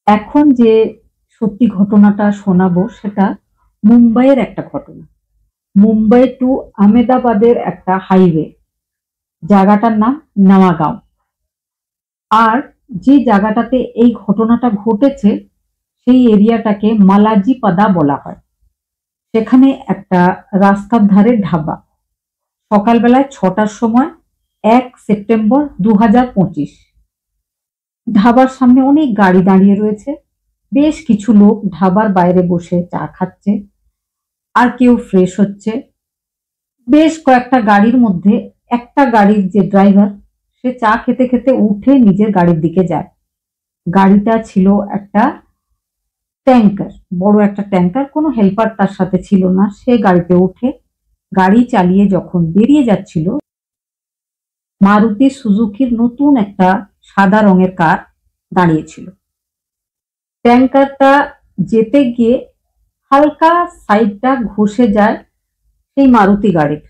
এখন যে সত্যি ঘটনাটা শোনাবো সেটা মুম্বাইয়ের একটা ঘটনা। মুম্বাই টু আহমেদাবাদের একটা হাইওয়ে, জায়গাটার নাম নওয়াগাঁও। আর যে জায়গাটাতে এই ঘটনাটা ঘটেছে সেই এরিয়াটাকে মালাজি পাদা বলা হয়। সেখানে একটা রাস্তার ধারে ধাবা, সকালবেলায় 6টার সময়, 1 সেপ্টেম্বর 2025। ধাবার সামনে অনেক গাড়ি দাঁড়িয়ে রয়েছে, বেশ কিছু লোক ধাবার বাইরে বসে চা খাচ্ছে, আর কেউ ফ্রেশ হচ্ছে। বেশ কয়েকটা গাড়ির মধ্যে একটা গাড়ির যে ড্রাইভার, সে চা খেতে খেতে উঠে নিজের গাড়ির দিকে যায়। গাড়িটা ছিল একটা ট্যাঙ্কার, বড় একটা ট্যাঙ্কার, কোনো হেল্পার তার সাথে ছিল না। সে গাড়িতে উঠে গাড়ি চালিয়ে যখন বেরিয়ে যাচ্ছিল, মারুতি সুজুকির নতুন একটা সাদা রঙের কার দাঁড়িয়েছিল। ট্যাঙ্কারটা যেতে গিয়ে হালকা সাইডটা ঘষে যায় সেই মারুতি গাড়ির।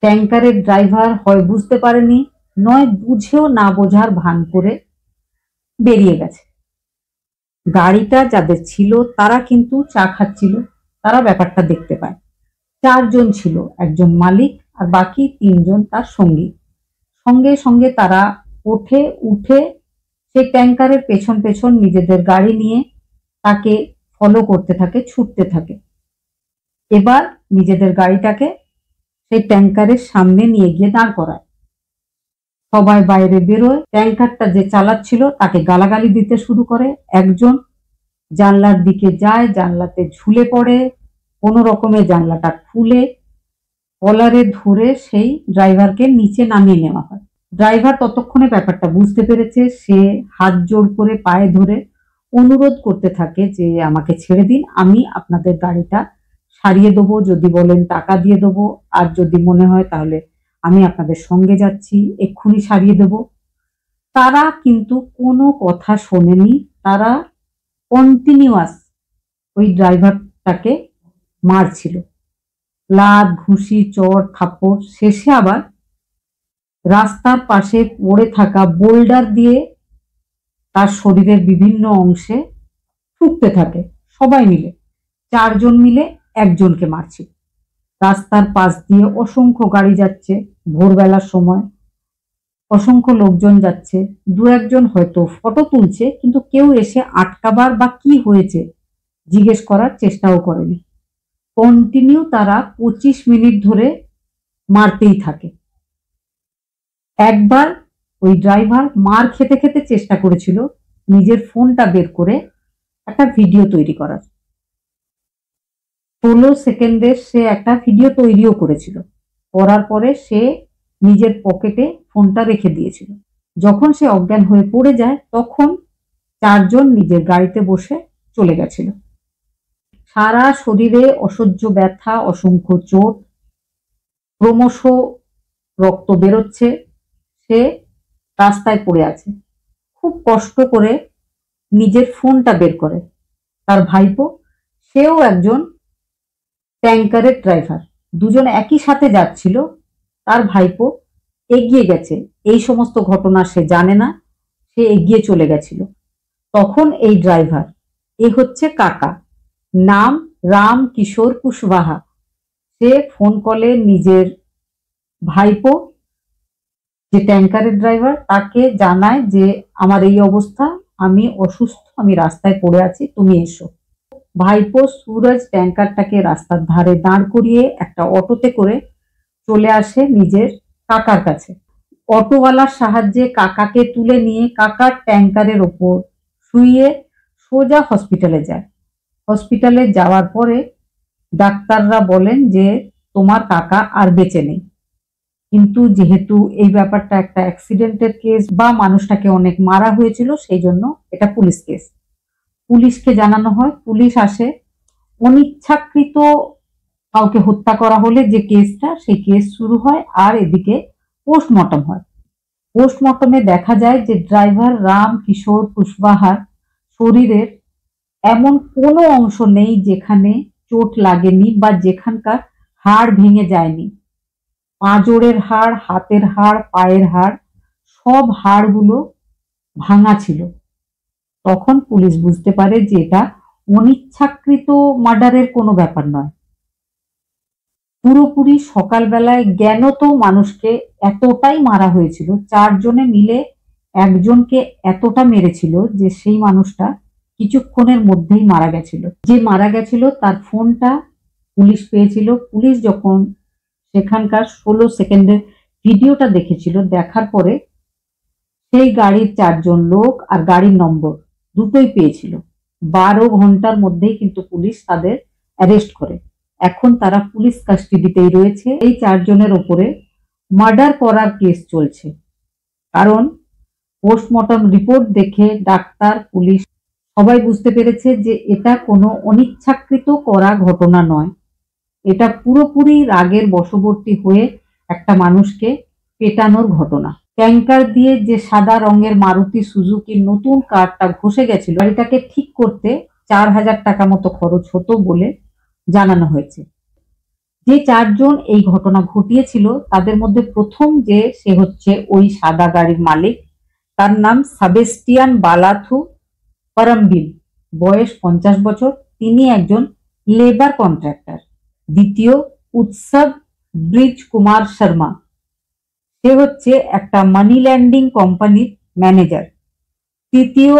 ট্যাঙ্কারের ড্রাইভার হয় বুঝতে পারেনি, নয় বুঝেও না বোঝার ভান করে বেরিয়ে গেছে। গাড়িটা যাদের ছিল তারা কিন্তু চা খাচ্ছিল, তারা ব্যাপারটা দেখতে পায়। 4 জন ছিল, একজন মালিক আর বাকি 3 জন তার সঙ্গী। সঙ্গে সঙ্গে তারা উঠে সেই ট্যাঙ্কারের পেছন পেছন নিজেদের গাড়ি নিয়ে তাকে ফলো করতে থাকে, ছুটতে থাকে। এবার নিজেদের গাড়িটাকে সেই ট্যাঙ্কারের সামনে নিয়ে গিয়ে দাঁড় করায়। সবাই বাইরে বেরোয়। ট্যাঙ্কারটা যে চালাচ্ছিল তাকে গালাগালি দিতে শুরু করে। একজন জানলার দিকে যায়, জানলাতে ঝুলে পড়ে, কোনো রকমে জানলাটা খুলে কলারে ধরে সেই ড্রাইভারকে নিচে নামিয়ে নেওয়া হয়। ড্রাইভার ততক্ষণে ব্যাপারটা বুঝতে পেরেছে। সে হাত জোর করে পায়ে ধরে অনুরোধ করতে থাকে যে আমাকে ছেড়ে দিন, আমি আপনাদের গাড়িটা সারিয়ে দেবো, যদি বলেন টাকা দিয়ে দেবো, আর যদি মনে হয় তাহলে আমি আপনাদের সঙ্গে যাচ্ছি, এক্ষুনি সারিয়ে দেব। তারা কিন্তু কোনো কথা শোনেনি। তারা কন্টিনিউয়াস ওই ড্রাইভারটাকে মারছিল, লাত ঘুষি চড় থাপ্পড়। শেষে আবার রাস্তার পাশে পড়ে থাকা বোল্ডার দিয়ে তার শরীরের বিভিন্ন অংশে ঠুকতে থাকে। সবাই মিলে 4 জন মিলে একজনকে মারছিল। রাস্তার পাশ দিয়ে অসংখ্য গাড়ি যাচ্ছে, ভোরবেলার সময় অসংখ্য লোকজন যাচ্ছে। 2-1 জন হয়তো ফটো তুলছে, কিন্তু কেউ এসে আটকাবার বা কি হয়েছে জিজ্ঞেস করার চেষ্টাও করেনি। কন্টিনিউ তারা 25 মিনিট ধরে মারতেই থাকে। একবার ওই ড্রাইভার মার খেতে খেতে চেষ্টা করেছিল নিজের ফোনটা বের করে একটা ভিডিও তৈরি করার। 16 সেকেন্ডের সে একটা ভিডিও তৈরিও করেছিল। করার পরে সে নিজের পকেটে ফোনটা রেখে দিয়েছিল। যখন সে অজ্ঞান হয়ে পড়ে যায় তখন 4 জন নিজের গাড়িতে বসে চলে গেছিল। সারা শরীরে অসহ্য ব্যথা, অসংখ্য চোট, ক্রমশ রক্ত বেরোচ্ছে। সে রাস্তায় পড়ে আছে। খুব কষ্ট করে নিজের ফোনটা বের করে। তার ভাইপো, সেও একজন ট্যাঙ্কারের ড্রাইভার, 2 জন একই সাথে যাচ্ছিল। তার ভাইপো এগিয়ে গেছে, এই সমস্ত ঘটনা সে জানে না, সে এগিয়ে চলে গেছিল। তখন এই ড্রাইভার, এ হচ্ছে কাকা, নাম রাম কিশোর কুশওয়াহা, সে ফোন কলে নিজের ভাইপো যে ট্যাঙ্কারের ড্রাইভার তাকে জানায় যে আমার এই অবস্থা, আমি অসুস্থ, আমি রাস্তায় পড়ে আছি, তুমি এসো। ভাইপো সুরজ ট্যাঙ্কারটাকে রাস্তার ধারে দাঁড় করিয়ে একটা অটোতে করে চলে আসে নিজের কাকার কাছে। অটোওয়ালার সাহায্যে কাকাকে তুলে নিয়ে কাকার ট্যাঙ্কারের ওপর শুইয়ে সোজা হসপিটালে যায়। হসপিটালে যাওয়ার পরে ডাক্তাররা বলেন যে তোমার কাকা আর বেঁচে নেই। কিন্তু যেহেতু এই ব্যাপারটা একটা অ্যাক্সিডেন্টের কেস বা মানুষটাকে অনেক মারা হয়েছিল, সেই জন্য এটা পুলিশ কেস। পুলিশকে জানানো হয়, পুলিশ আসে। অনিচ্ছাকৃত কাউকে হত্যা করা হলে যে কেসটা, সেই কেস শুরু হয়। আর এদিকে পোস্টমর্টম হয়। পোস্টমর্টমে দেখা যায় যে ড্রাইভার রাম কিশোর কুশওয়াহার শরীরের এমন কোনো অংশ নেই যেখানে চোট লাগেনি বা যেখানকার হাড় ভেঙে যায়নি। পাঁজরের হাড়, হাতের হাড়, পায়ের হাড়, সব হাড়গুলো ভাঙা ছিল। তখন পুলিশ বুঝতে পারে যে এটা অনিচ্ছাকৃত মার্ডারের কোনো ব্যাপার নয়। পুরোপুরি সকালবেলায় জ্ঞানত মানুষকে এতটাই মারা হয়েছিল, 4 জনে মিলে একজনকে এতটা মেরেছিল যে সেই মানুষটা কিছুক্ষণের মধ্যেই মারা গেছিল। যে মারা গেছিল তার ফোনটা পুলিশ পেয়েছিল। পুলিশ যখন সেখানকার 16 সেকেন্ডের ভিডিওটা দেখেছিল, দেখার পরে সেই গাড়ির 4 জন লোক আর গাড়ির নম্বর দুটোই পেয়েছিল। 12 ঘন্টার মধ্যেই কিন্তু পুলিশ তাদের অ্যারেস্ট করে। এখন তারা পুলিশ কাস্টাডিতেই রয়েছে। এই 4 জনের ওপরে মার্ডার করার কেস চলছে, কারণ পোস্টমর্টম রিপোর্ট দেখে ডাক্তার, পুলিশ সবাই বুঝতে পেরেছে যে এটা কোনো অনিচ্ছাকৃত করা ঘটনা নয়। এটা পুরোপুরি রাগের বশবর্তী হয়ে একটা মানুষকে পেটানোর ঘটনা। ট্যাঙ্কার দিয়ে যে সাদা রঙের মারুতি সুজুকির নতুন কারটা ঘষে গেছিল, গাড়িটাকে ঠিক করতে 4,000 টাকা মতো খরচ হতো বলে জানানো হয়েছে। যে 4 জন এই ঘটনা ঘটিয়েছিল তাদের মধ্যে প্রথম যে সে হচ্ছে ওই সাদা গাড়ির মালিক, তার নাম সেবাস্টিয়ান বালাথু পারাম্বিল, বয়স 50 বছর। তিনি একজন লেবার কন্ট্রাক্টর। দ্বিতীয় উৎসব ব্রিজ কুমার শর্মা, সে হচ্ছে একটা মানি ল্যান্ডিং কোম্পানির ম্যানেজার। তৃতীয়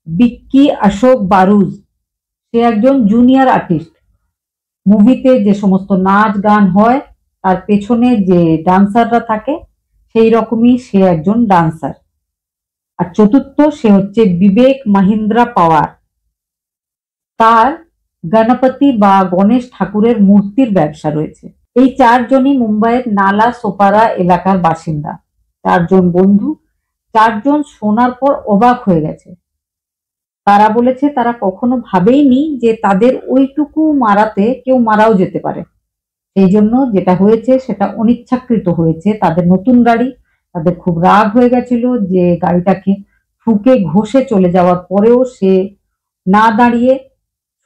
বিক্কি অশোক বারুজ, সে একজন জুনিয়র আর্টিস্ট। মুভিতে যে সমস্ত নাচ গান হয় তার পেছনে যে ডান্সাররা থাকে সেই রকমই সে একজন ডান্সার। আর চতুর্থ সে হচ্ছে বিবেক মহিন্দ্রা পাওয়ার, তার গণপতি বা গণেশ ঠাকুরের মূর্তির ব্যবসা রয়েছে। এই 4 জনই মুম্বাইয়ের নালা সোপারা এলাকার বাসিন্দা। 4 জন বন্ধু। 4 জন শোনার পর অবাক হয়ে গেছে। তারা বলেছে তারা কখনো ভাবেইনি যে তাদের ওইটুকু মারাতে কেউ মারাও যেতে পারে। সেই জন্য যেটা হয়েছে সেটা অনিচ্ছাকৃত হয়েছে। তাদের নতুন গাড়ি, তাদের খুব রাগ হয়ে গেছিল যে গাড়িটাকে ঠুকে ঘষে চলে যাওয়ার পরেও সে না দাঁড়িয়ে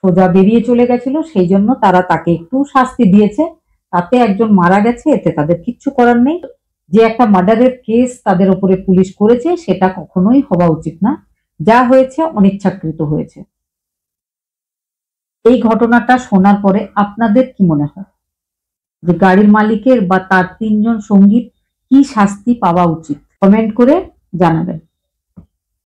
সোজা বেরিয়ে চলে গেছিল। সেই জন্য তারা তাকে একটু শাস্তি দিয়েছে। তাতে একজন মারা গেছে, এতে তাদের কিচ্ছু করার নেই। যে একটা মার্ডারের কেস তাদের উপরে পুলিশ করেছে সেটা কখনোই হওয়া উচিত না। যা হয়েছে অনিচ্ছাকৃত হয়েছে। এই ঘটনাটা শোনার পরে আপনাদের কি মনে হয় যে গাড়ির মালিকের বা তার 3 জন সঙ্গীর কি শাস্তি পাওয়া উচিত? কমেন্ট করে জানাবেন।